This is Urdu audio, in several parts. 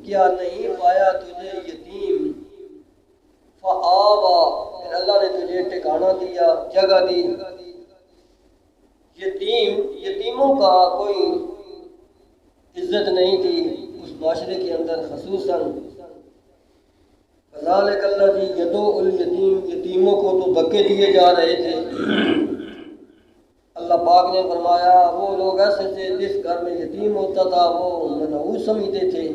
کیا نہیں پایا تجھے یتیم فآوا، پھر اللہ نے تجھے ٹھکانہ دیا، جگہ دی۔ یتیموں کا کوئی عزت نہیں تھی اس معاشرے کے اندر، خصوصاً فذلک الذی یدعو الیتیم، یتیموں کو تو دھکے دیے جا رہے تھے۔ اللہ پاک نے فرمایا وہ لوگ ایسے تھے جس گھر میں یتیم ہوتا تھا وہ منحوس سمجھتے تھے۔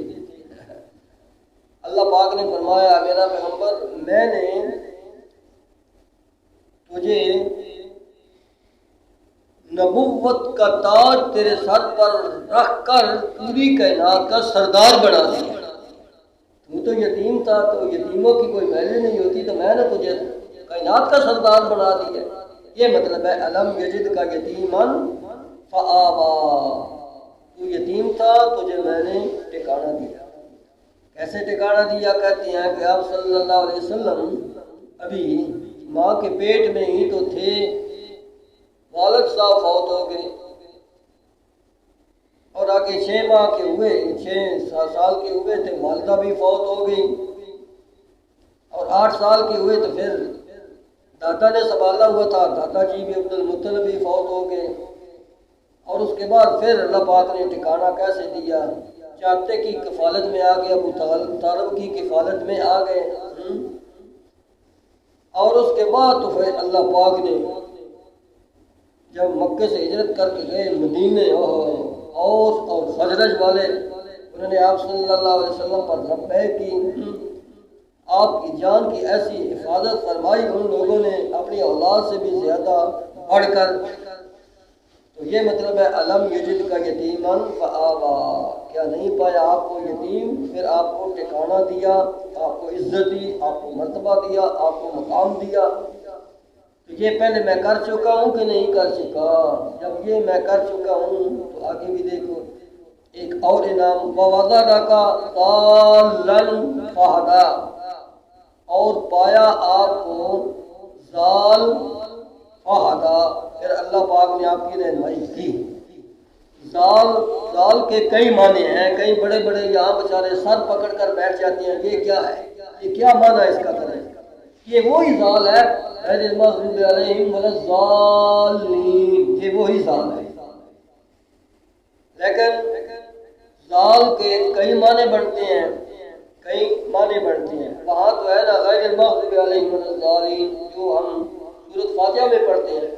اللہ پاک نے فرمایا میرا پیغمبر میں نے تجھے نبوت کا تاج تیرے سر پر رکھ کر پوری کائنات کا سردار بنا دیا۔ تو تو یتیم تھا تو یتیموں کی کوئی ویلیو نہیں ہوتی، تو میں نے تجھے کائنات کا سردار بنا دیا۔ یہ مطلب ہے علم یجد کا یتیمن فآوا، تو یتیم تھا تجھے میں نے ٹھکانہ دیا۔ کیسے ٹھکانہ دیا؟ کہتے ہیں کہ آپ صلی اللہ علیہ وسلم ابھی ماں کے پیٹ میں ہی تو تھے، والد صاحب فوت ہو گئے، اور آگے 6 ماہ کے ہوئے، 6 سال کے ہوئے تھے، والدہ بھی فوت ہو گئی، اور 8 سال کے ہوئے تو پھر دادا نے سنبھالا ہوا تھا، دادا جی بھی عبد المطلب بھی فوت ہو گئے، اور اس کے بعد پھر اللہ پاک نے ٹھکانہ کیسے دیا؟ چاچے کی کفالت میں آ گئے، ابو طالب کی کفالت میں آ گئے، اور اس کے بعد تو پھر اللہ پاک نے جب مکے سے ہجرت کر کے گئے مدینے، اوس اور خزرج والے انہوں نے آپ صلی اللہ علیہ وسلم پر لبیک کی، آپ کی جان کی ایسی حفاظت فرمائی ان لوگوں نے اپنی اولاد سے بھی زیادہ بڑھ کر۔ تو یہ مطلب ہے علم یجد کا یتیمن فآوا، کیا نہیں پایا آپ کو یتیم، پھر آپ کو ٹھکانہ دیا، آپ کو عزت دی، آپ کو مرتبہ دیا، آپ کو مقام دیا۔ تو یہ پہلے میں کر چکا ہوں کہ نہیں کر چکا؟ جب یہ میں کر چکا ہوں تو آگے بھی دیکھو ایک اور انعام، وَوَضَعَكَ ضَالًّا فَهَدَىٰ، اور پایا آپ کو ضال فہدا، پھر اللہ پاک نے آپ کی رہنمائی کی۔ ضال کے کئی معنی ہیں، کئی بڑے بڑے یہاں بیچارے سر پکڑ کر بیٹھ جاتے ہیں، یہ کیا ہے، یہ کیا معنی اس کا کریں؟ یہ وہی ضال ہے غیر المغضوب علیہم ولا الضالین، یہ وہی ضال ہے، لیکن ضال کے کئی معنی بنتے ہیں، کئی معنی بنتے ہیں۔ وہاں تو ہے نا غیر المغضوب علیہم ولا الضالین جو ہم سورۃ فاتحہ میں پڑھتے ہیں،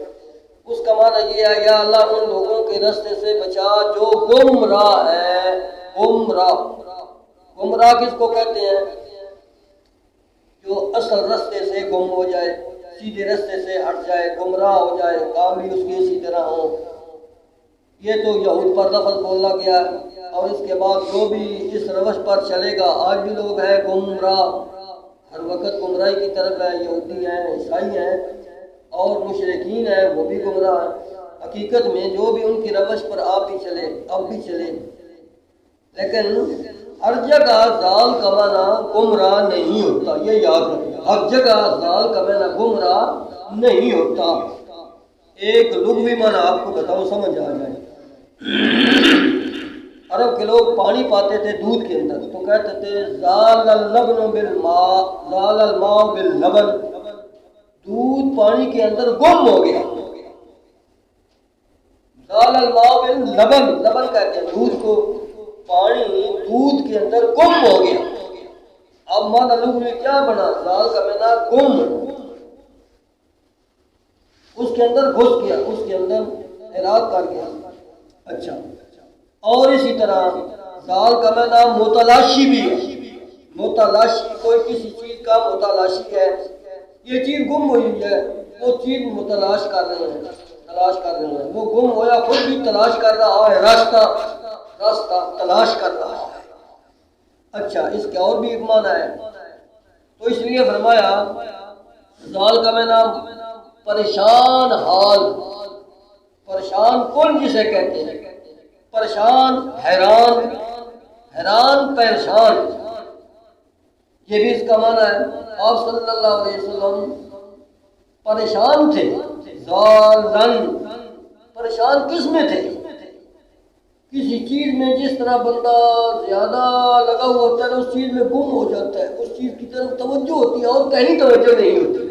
اس کا معنی یہ ہے یا اللہ ان لوگوں کے رستے سے بچا جو گمراہ ہے۔ گمراہ کس کو کہتے ہیں؟ جو اصل رستے سے گم ہو جائے، سیدھے رستے سے ہٹ جائے، گمراہ ہو جائے، کام بھی اس کے اسی طرح ہو۔ یہ تو یہود پر لفظ بولا گیا، اور اس کے بعد جو بھی اس روش پر چلے گا، آج بھی لوگ ہیں گمراہ، ہر وقت گمراہی کی طرف ہے، یہودی ہیں، عیسائی ہیں اور مشرکین ہیں، وہ بھی گمراہ ہیں۔ حقیقت میں جو بھی ان کی روش پر آپ بھی چلے، اب بھی چلے، لیکن ہر جگہ ضال کا معنی گمراہ نہیں ہوتا، یہ یاد رکھیں، ہر جگہ ضال کا معنی گمراہ نہیں ہوتا۔ ایک لغوی معنی آپ کو بتاؤ سمجھ آ جائے۔ عرب کے لوگ پانی پاتے تھے دودھ کے اندر تو کہتے تھے زال اللبن بالماء، زال الماء باللبن، دودھ پانی کے اندر گم ہو گیا۔ زال الماء باللبن، لبن کہتے ہیں دودھ کو، پانی دودھ کے اندر گم ہو گیا۔ اب معنی لغوی کیا بنا؟ زال کا معنی گم، اس کے اندر گھس گیا، اس کے اندر احراق کر گیا۔ اچھا، اور اسی طرح زال کا معنی متلاشی بھی ہے۔ متلاشی کوئی کسی چیز کا متلاشی ہے، یہ چیز گم ہوئی ہے، وہ چیز متلاش کر رہے ہیں، تلاش کر رہے ہیں، وہ گم ہویا خود بھی تلاش کر رہا ہے، راستہ تلاش کر رہا ہے۔ اچھا، اس کے اور بھی ایک معنی ہے، تو اس لیے فرمایا زال کا معنی پریشان حال، پریشان کون جسے کہتے ہیں؟ پریشان، حیران، حیران پریشان، یہ بھی اس کا معنی ہے۔ آپ صلی اللہ علیہ وسلم پریشان تھے، ضالن، پریشان کس میں تھے؟ کسی چیز میں جس طرح بندہ زیادہ لگا ہوا ہوتا ہے نا، اس چیز میں گم ہو جاتا ہے، اس چیز کی طرف توجہ ہوتی ہے اور کہیں توجہ نہیں ہوتی،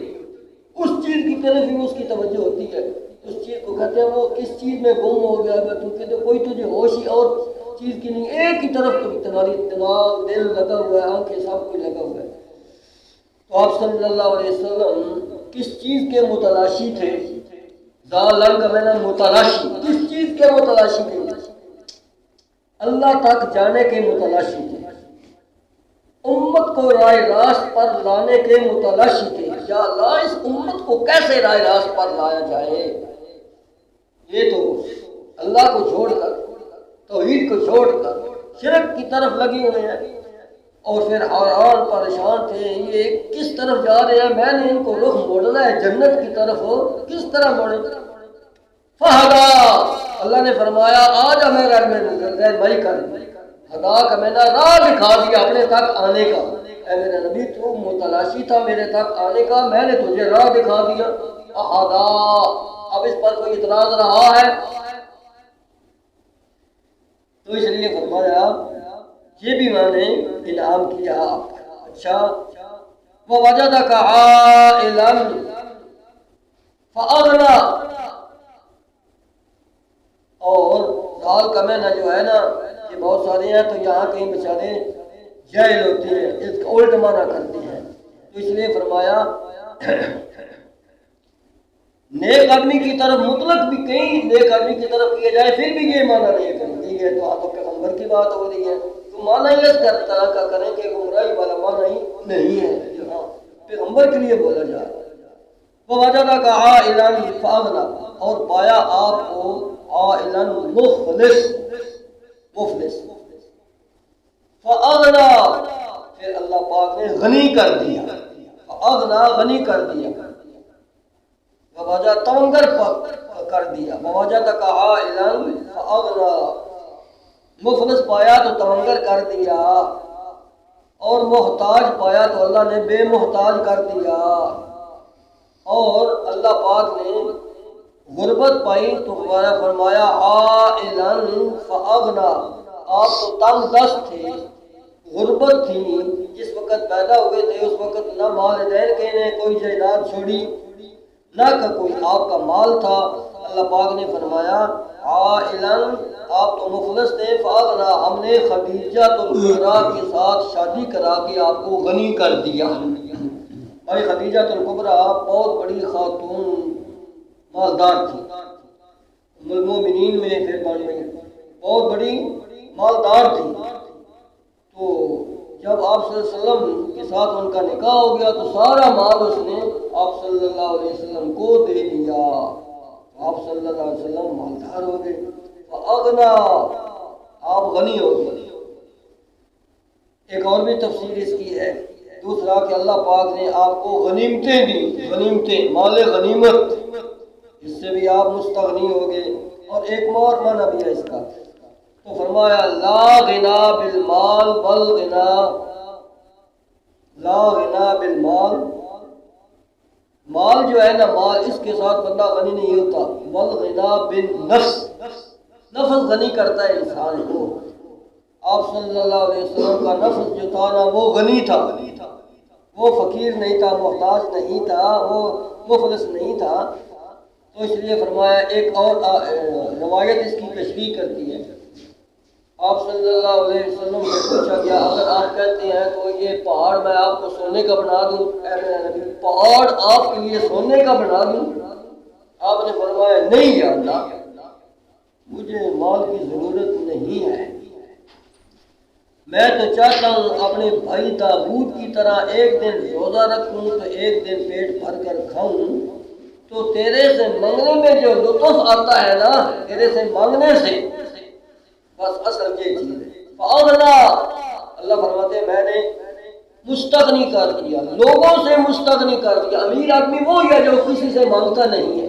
اس چیز کی طرف ہی اس کی توجہ ہوتی ہے، اس چیز کو کہتے ہیں وہ کس چیز میں گم ہو گیا ہے، تو کہتے ہیں کوئی تجھے ہوش ہی اور چیز کی نہیں، ایک ہی طرف تو تمہاری دماغ دل لگا ہوا ہے، آنکھیں سب کچھ لگا ہوا ہے۔ تو آپ صلی اللہ علیہ وسلم کس چیز کے متلاشی تھے؟ ذالن کا میں نے متلاشی، کس چیز کے متلاشی تھے؟ اللہ تک جانے کے متلاشی تھے، امت کو رائے راست پر لانے کے متلاشی تھے، یا اللہ اس امت کو کیسے رائے راست پر لایا جائے۔ یہ تو اللہ کو چھوڑ کر، توحید کو چھوڑ کر شرک کی طرف لگے ہوئے ہیں، اور پھر حیران پریشان تھے یہ کس طرف جا رہے ہیں، میں نے ان کو رخ موڑنا ہے جنت کی طرف، ہو کس طرح موڑے؟ فہدا، اللہ نے فرمایا آج ہمیں رہنمائی کر، ہدا کا میں نے راہ دکھا دیا اپنے تک آنے کا، اے میرے نبی تو متلاشی تھا میرے تک آنے کا، میں نے تجھے راہ دکھا دیا۔ ہدا، اب اس پر کوئی اعتراض رہا ہے تو اس لیے فرمایا یہ بھی میں نے انعام کیا۔ اچھا، وَوَجَدَكَ عَائِلًا فَأَغْنَىٰ، اور ذال کا معنی جو ہے نا یہ بہت سارے ہیں، تو یہاں کہیں بیچارے جاہل ہوتے ہیں، اس کا الٹ معنی کرتے ہیں، تو اس لیے فرمایا نیک آدمی کی طرف مطلق بھی کہیں نیک آدمی کی طرف کیا جائے پھر بھی یہ معنی نہیں کریں گے، تو آپ پیغمبر کی بات ہو رہی ہے تو معنی اس طرح کا کریں کہ گمراہی والا معنی نہیں ہے، ہاں پیغمبر کے لیے بولا جا رہا ہے۔ وَوَجَدَكَ عَائِلًا فَأَغْنَىٰ، اور پایا آپ کو عائلاً مفلس فَأَغْنَىٰ، پھر اللہ پاک نے غنی کر دیا، فَأَغْنَىٰ غنی کر دیا، وَوَجَدَ تمنگر کر دیا، وَوَجَدَكَ عَائِلًا فَأَغْنَىٰ، مفلس پایا تو تمنگر کر دیا، اور محتاج پایا تو اللہ نے بے محتاج کر دیا، اور اللہ پاک نے غربت پائی تو ہمارا فرمایا عائلاً فَأَغْنَىٰ، آپ تو تنگ دست تھے، غربت تھی، جس وقت پیدا ہوئے تھے اس وقت نہ والدین کے نے کوئی جائیداد چھوڑی نہ کا کوئی آپ کا مال تھا، اللہ پاک نے فرمایا عائلاً، آپ تو مفلس تھے، فَأَغْنَىٰ، ہم نے خدیجہ الکبریٰ کے ساتھ شادی کرا کے آپ کو غنی کر دیا۔ بھائی خدیجہ الکبریٰ بہت بڑی خاتون مالدار تھی، ام المومنین میں پھر بن گئی، بہت بڑی مالدار تھی، تو جب آپ صلی اللہ علیہ وسلم کے ساتھ ان کا نکاح ہو گیا تو سارا مال اس نے آپ صلی اللہ علیہ وسلم کو دے دیا، آپ صلی اللہ علیہ وسلم مالدار ہو گئے، فَأَغْنَىٰ، آپ غنی ہو گئے۔ ایک اور بھی تفسیر اس کی ہے، دوسرا کہ اللہ پاک نے آپ کو غنیمتیں دی، غنیمتیں مال غنیمت، اس سے بھی آپ مستغنی ہو گئے۔ اور ایک اور معنی بھی ہے اس کا، تو فرمایا لا غنا بالمال بل غنا، لا غنا بالمال، مال جو ہے نا مال اس کے ساتھ بندہ غنی نہیں ہوتا، بل غنا بالنفس، نفس غنی کرتا ہے انسان کو۔ آپ صلی اللہ علیہ وسلم کا نفس جو تھا نا وہ غنی تھا، وہ فقیر نہیں تھا، محتاج نہیں تھا، وہ مفلس نہیں تھا، تو اس لیے فرمایا۔ ایک اور روایت اس کی تشریح کرتی ہے، آپ صلی اللہ علیہ وسلم سے پوچھا گیا اگر آپ کہتے ہیں تو یہ پہاڑ میں آپ کو سونے کا بنا دوں، اے میرے نبی پہاڑ آپ کے لیے سونے کا بنا دوں؟ آپ نے فرمایا نہیں یا اللہ، مجھے مال کی ضرورت نہیں ہے، میں تو چاہتا ہوں اپنے بھائی داؤد کی طرح ایک دن روزہ رکھوں تو ایک دن پیٹ بھر کر کھاؤں، تو تیرے سے منگنے میں جو لطف آتا ہے نا، تیرے سے مانگنے سے، بس اصل یہ چیز ہے۔ فَأَغْنَىٰ، اللہ فرماتے ہیں میں نے مستغنی کر دیا، لوگوں سے مستغنی کر دیا۔ امیر آدمی وہ ہے جو کسی سے مانگتا نہیں ہے،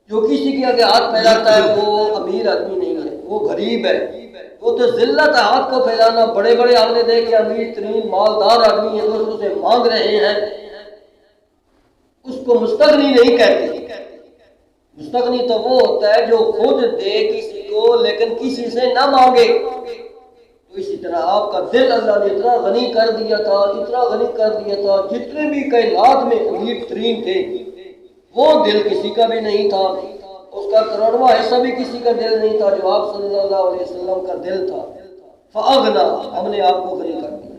جو کسی کے آگے ہاتھ پھیلاتا ہے وہ امیر آدمی نہیں ہے، وہ غریب ہے، وہ تو ذلت ہے ہاتھ کو پھیلانا۔ بڑے بڑے ہم نے دیکھے امیر ترین مالدار آدمی ہیں دوسروں سے مانگ رہے ہیں، اس کو مستغنی نہیں کہتے۔ مستغنی تو وہ ہوتا ہے جو خود دے کسی کو لیکن کسی سے نہ مانگے۔ تو اسی طرح آپ کا دل اللہ نے اتنا غنی کر دیا تھا، اتنا غنی کر دیا تھا، جتنے بھی کائنات میں امیر ترین تھے وہ دل کسی کا بھی نہیں تھا، اس کا کروڑواں حصہ بھی کسی کا دل نہیں تھا جو آپ صلی اللہ علیہ وسلم کا دل تھا۔ فَأَغْنَا، ہم نے آپ کو غنی کر دیا۔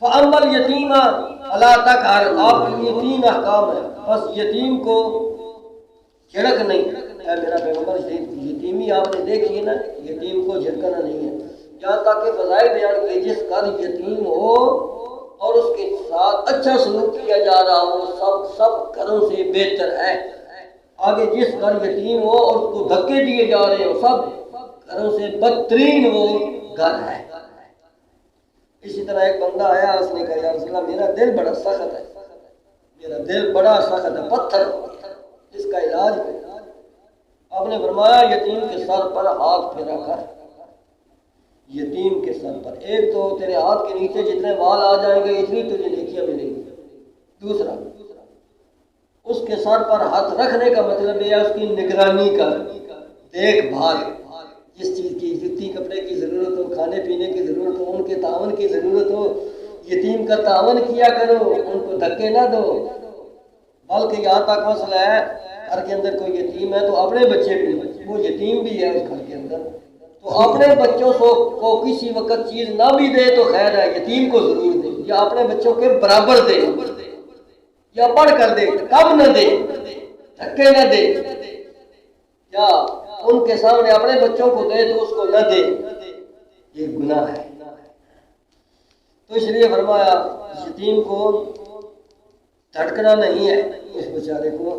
فَأَمَّا الْيَتِيمَ فَلَا تَقْهَرْ، آپ کے لیے 3 احکام ہیں، بس یتیم کو جھڑک نہیں۔ اے میرا پیغمبر یتیمی آپ نے دیکھی ہے نا، یتیم کو جھڑکنا نہیں ہے، یہاں تک کہ فضائل بیان کہ جس کا یتیم ہو اور اس کے ساتھ اچھا سلوک کیا جا رہا ہو سب گھروں سے بہتر ہے۔ آگے جس گھر یتیم ہو اور اس کو دھکے دیے جا رہے ہو سب گھروں سے بدترین وہ گھر ہے۔ اسی طرح ایک بندہ آیا، اس نے کہا یا رسول اللہ میرا دل بڑا سخت ہے، میرا دل بڑا سخت ہے، پتھر، اس کا علاج ہے۔ آپ نے فرمایا یتیم کے سر پر ہاتھ پھیرا کر، یتیم کے سر پر، ایک تو تیرے ہاتھ کے نیچے جتنے بال آ جائیں گے اتنی تجھے نیکیاں ملیں گی، دوسرا اس کے سر پر ہاتھ رکھنے کا مطلب یہ ہے اس کی نگرانی کر، دیکھ بھال، جس چیز کی جتنی کپڑے کی ضرورت ہو، کھانے پینے کی ضرورت ہو، ان کے تعاون کی ضرورت ہو، یتیم کا تعاون کیا کرو، ان کو دھکے نہ دو۔ بلکہ یہاں تک مسئلہ ہے گھر کے اندر کوئی یتیم ہے تو اپنے بچے بھی وہ یتیم بھی ہے اس گھر کے اندر، تو اپنے بچوں کو کسی وقت چیز نہ بھی دے تو خیر ہے، یتیم کو ضرور دے، یا اپنے بچوں کے برابر دے، یا بڑھ کر دے، کم نہ دے، دھکے نہ دے، یا ان کے سامنے اپنے بچوں کو دے تو اس کو نہ دے، یہ گناہ ہے۔ تو اس لیے فرمایا یتیم کو دھڑکنا نہیں ہے، اس بیچارے کو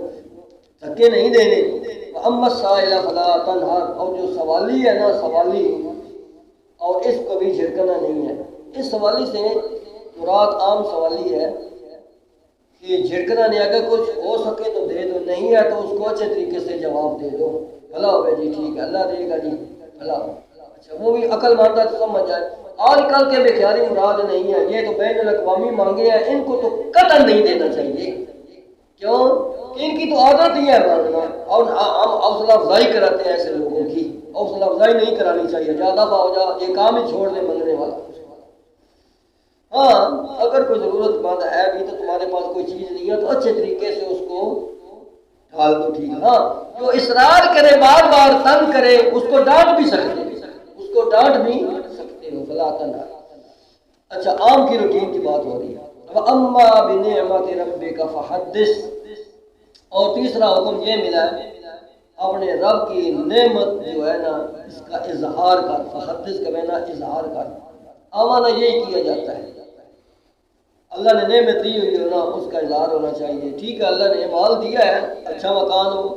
دھکے نہیں دینے۔ وَأَمَّا السَّائِلَ فَلَا تَنْهَرْ، اور جو سوالی ہے نا، سوالی، اور اس کو بھی جھڑکنا نہیں ہے۔ اس سوالی سے مراد عام سوالی ہے کہ جھڑکنا نہیں، اگر کچھ ہو سکے تو دے دو، نہیں ہے تو اس کو اچھے طریقے سے جواب دے دو، بھلا ہوگا جی ٹھیک ہے اللہ دے گا جی بھلا، اچھا وہ بھی عقل مانتا تو سمجھ جائے۔ آج کل کے بےخیاری مراد نہیں ہے، یہ تو بین الاقوامی مانگے ہیں، ان کو تو قطعا نہیں دینا چاہیے، کیوں کہ ان کی تو عادت ہی ہے مانگنا، اور ہم حوصلہ افزائی کراتے ہیں ایسے لوگوں کی، حوصلہ افزائی نہیں کرانی چاہیے، زیادہ ہو جا یہ کام ہی چھوڑ دے منگنے والا۔ ہاں اگر کوئی ضرورت مند ہے بھی تو تمہارے پاس کوئی چیز نہیں ہے تو اچھے طریقے سے اس کو ڈال دو، ٹھیک ہے۔ ہاں جو اصرار کرے بار بار تنگ کرے اس کو ڈانٹ بھی سکتے، اس کو ڈانٹ بھی سکتے ہو، فلا تنہر۔ اچھا عام کی روٹین کی بات ہو رہی ہے۔ وَأَمَّا بِنِعْمَةِ رَبِّكَ فَحَدِّثْ، اور تیسرا حکم یہ ملا ہے اپنے رب کی نعمت جو ہے نا اس کا اظہار کر، فحدث کا معنی اظہار کر، آمانہ یہی کیا جاتا ہے، اللہ نے نعمت دی ہوئی ہے نا اس کا اظہار ہونا چاہیے، ٹھیک ہے اللہ نے مال دیا ہے، اچھا مکان ہو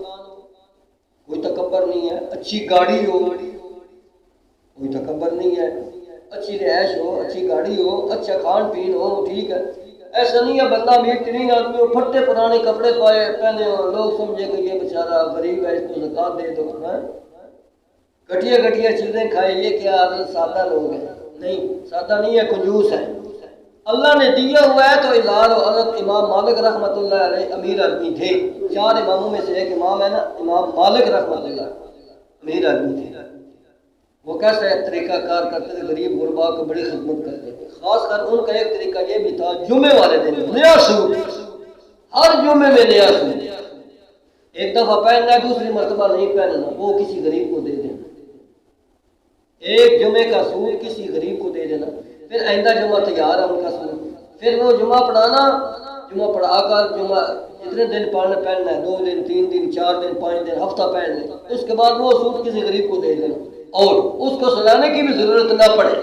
کوئی تکبر نہیں ہے، اچھی گاڑی ہو کوئی تکبر نہیں ہے، اچھی رہائش ہو، اچھی گاڑی ہو، اچھا کھان پین ہو، ٹھیک ہے، ایسا نہیں ہے بندہ امیر ترین آدمی ہو، پھٹے پرانے کپڑے پہنے ہو، لوگ سمجھے کہ یہ بیچارہ غریب ہے اس کو زکات دے دو، گھٹیا گھٹیا چیزیں کھائے، یہ کیا سادہ لوگ ہیں؟ نہیں سادہ نہیں ہے، کنجوس ہے، اللہ نے دیا ہوا ہے تو اظہار ہو۔ حضرت امام مالک رحمۃ اللہ علیہ امیر آدمی تھے، 4 اماموں میں سے ایک امام ہے نا امام مالک رحمۃ اللہ، امیر آدمی تھے، وہ کیسے طریقہ کار کرتے تھے، غریب غربا کو بڑی خدمت کرتے تھے، خاص کر ان کا ایک طریقہ یہ بھی تھا جمعے والے دن نیا سوٹ، ہر جمعے میں نیا سوٹ، ایک دفعہ پہننا ہے دوسری مرتبہ نہیں پہننا، وہ کسی غریب کو دے دینا، ایک جمعے کا سوٹ کسی غریب کو دے دینا، پھر آئندہ جمعہ تیار ہے ان کا سوٹ، پھر وہ جمعہ پڑھانا، جمعہ پڑھا کر جمعہ جتنے دن پہننا ہے، 2 دن 3 دن 4 دن 5 دن ہفتہ پہن لیں، اس کے بعد وہ سوٹ کسی غریب کو دے دینا، اور اس کو سلانے کی بھی ضرورت نہ پڑے،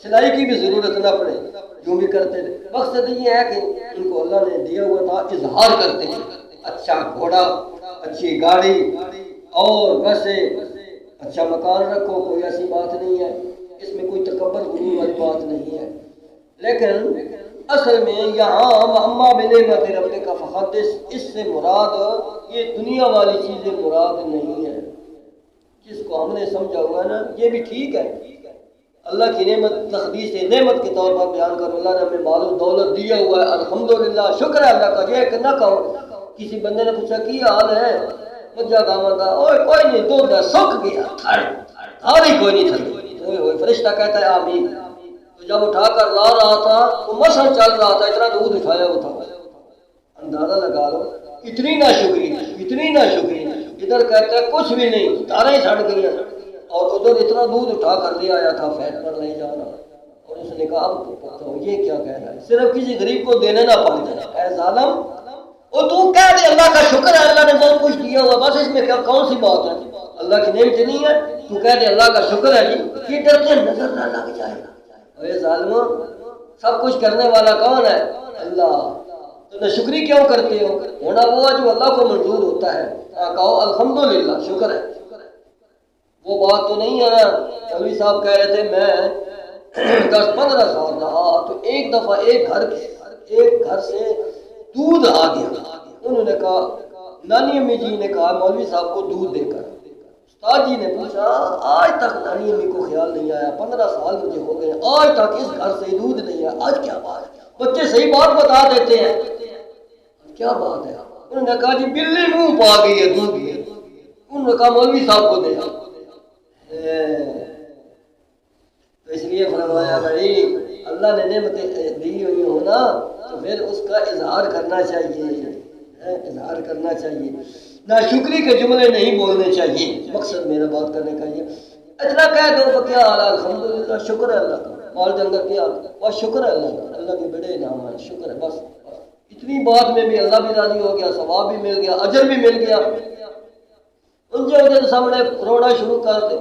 سلائی کی بھی ضرورت نہ پڑے، جو بھی کرتے تھے۔ مقصد یہ ہے کہ ان کو اللہ نے دیا ہوا تھا، اظہار کرتے ہیں، اچھا گھوڑا، اچھی گاڑی، اور ویسے اچھا مکان رکھو، کوئی ایسی بات نہیں ہے، اس میں کوئی تکبر غرور والی بات نہیں ہے، لیکن اصل میں یہاں وَأَمَّا بِنِعْمَةِ رَبِّكَ فَحَدِّثْ، اس سے مراد یہ دنیا والی چیزیں مراد نہیں ہے، جس کو ہم نے سمجھا ہوا ہے نا یہ بھی ٹھیک ہے، اللہ کی نعمت تقدیس نعمت کے طور پر بیان کرو، اللہ نے ہمیں مال و دولت دیا ہوا ہے الحمدللہ، شکر ہے اللہ کا، یہ نہ کہو کسی بندے نے پوچھا کی حال ہے، مجھا گاواں دا اوئے کوئی نہیں دودھ دا سک گیا تھڑ ہی کوئی نہیں تھڑی ہوئے ہوئے فرشتہ کہتا ہے آمین تو جب اٹھا کر لا رہا تھا وہ مسل چل رہا تھا اتنا دودھ اٹھایا وہ تھا اندازہ لگا لو اتنی نہ شکری ادھر کہتا ہے کچھ بھی نہیں تاریں ہی سڑ گئی اور ادھر اتنا دودھ اٹھا کر لے آیا تھا فیٹ پر لے جانا اور اس نے کہا اب یہ کیا کہہ رہا ہے صرف کسی غریب کو دینے نہ پڑ جائے اے ظالم وہ تو کہہ دے اللہ کا شکر ہے اللہ نے بہت کچھ دیا ہوا بس اس میں کیا کون سی بات ہے اللہ کی نعمت نہیں ہے تو کہہ دے اللہ کا شکر ہے جی یہ ڈرتے نظر نہ لگ جائے اے ظالموں سب کچھ کرنے والا کون ہے اللہ تو نہ شکری کیوں کرتے ہو ہونا وہ جو اللہ کو منظور ہوتا ہے کہو الحمدللہ شکر ہے وہ بات تو نہیں ہے نا مولوی صاحب کہہ رہے تھے میں 10-15 سال رہا تو ایک دفعہ ایک گھر سے دودھ آ گیا انہوں نے کہا نانی امی جی نے کہا مولوی صاحب کو دودھ دے کر استاد جی نے پوچھا آج تک نانی امی کو خیال نہیں آیا 15 سال مجھے ہو گئے آج تک اس گھر سے دودھ نہیں آیا آج کیا بات ہے بچے صحیح بات بتا دیتے ہیں کیا بات ہے انہوں نے کہا جی بلی منہ پا گئی ہے دودھ کی انہوں نے کہا مولوی صاحب کو دے تو اس لیے فرمایا بھائی اللہ نے نعمتیں دی ہوئی ہو نا تو پھر اس کا اظہار کرنا چاہیے نہ شکری کے جملے نہیں بولنے چاہیے مقصد میرا بات کرنے کا یہ اتنا کہہ دو کیا حال ہے الحمدللہ شکر ہے اللہ کا مال کے اندر کیا بس شکر ہے اللہ کا اللہ کے بڑے انعام ہے شکر ہے بس اتنی بات میں بھی اللہ بھی راضی ہو گیا ثواب بھی مل گیا اجر بھی مل گیا ان کے سامنے رونا شروع کر دے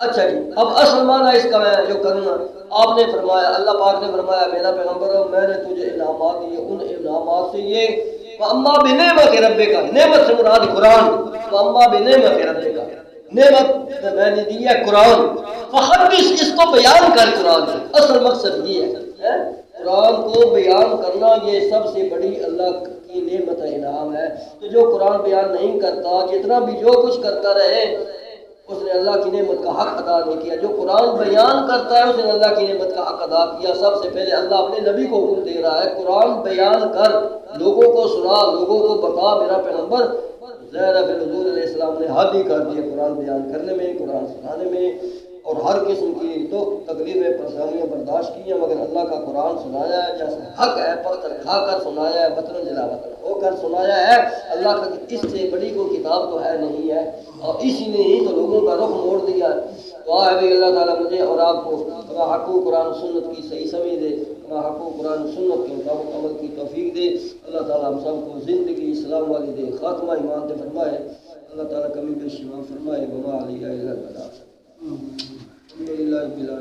اچھا جی اب اصل معنی اس کا میں جو کروں گا آپ نے فرمایا اللہ پاک نے فرمایا میرا پیغمبر ہو میں نے تجھے انعامات دیے ان انعامات سے یہ وَأَمَّا بِنِعْمَتِ رَبِّكَ نعمت سے مراد قرآن وَأَمَّا بِنِعْمَتِ رَبِّكَ نعمت میں نے دی ہے قرآن فحدث اس کو بیان کر قرآن اصل مقصد یہ ہے قرآن کو بیان کرنا یہ سب سے بڑی اللہ کی نعمت انعام ہے تو جو قرآن بیان نہیں کرتا جتنا بھی جو کچھ کرتا رہے اس نے اللہ کی نعمت کا حق ادا نہیں کیا جو قرآن بیان کرتا ہے اس نے اللہ کی نعمت کا حق ادا کیا سب سے پہلے اللہ اپنے نبی کو حکم دے رہا ہے قرآن بیان کر لوگوں کو سنا لوگوں کو بتا میرا پیغمبر ظاہر پھر حضور علیہ السلام نے حد ہی کر دیا قرآن بیان کرنے میں قرآن سنانے میں اور ہر قسم کی دکھ تکلیفیں پریشانیاں برداشت کی ہیں مگر اللہ کا قرآن سنایا ہے جیسے حق ہے پتھر کھا کر سنایا ہے وطن جلا وطن ہو کر سنایا ہے اللہ کا اس سے بڑی کوئی کتاب تو ہے نہیں ہے اور اسی نے ہی تو لوگوں کا رخ موڑ دیا ہے دعا ہے بھی اللہ تعالیٰ مجھے اور آپ کو حق و قرآن سنت کی صحیح سمجھ دے حق و قرآن سنت کے مطابق عمل کی توفیق دے اللہ تعالیٰ ہم سب کو زندگی اسلام والی دے خاتمہ ایمان دے فرمائے اللہ تعالیٰ کمی بیشی معاف فرمائے وما علیہ الا البلاغ الحمدللہ رب العالمین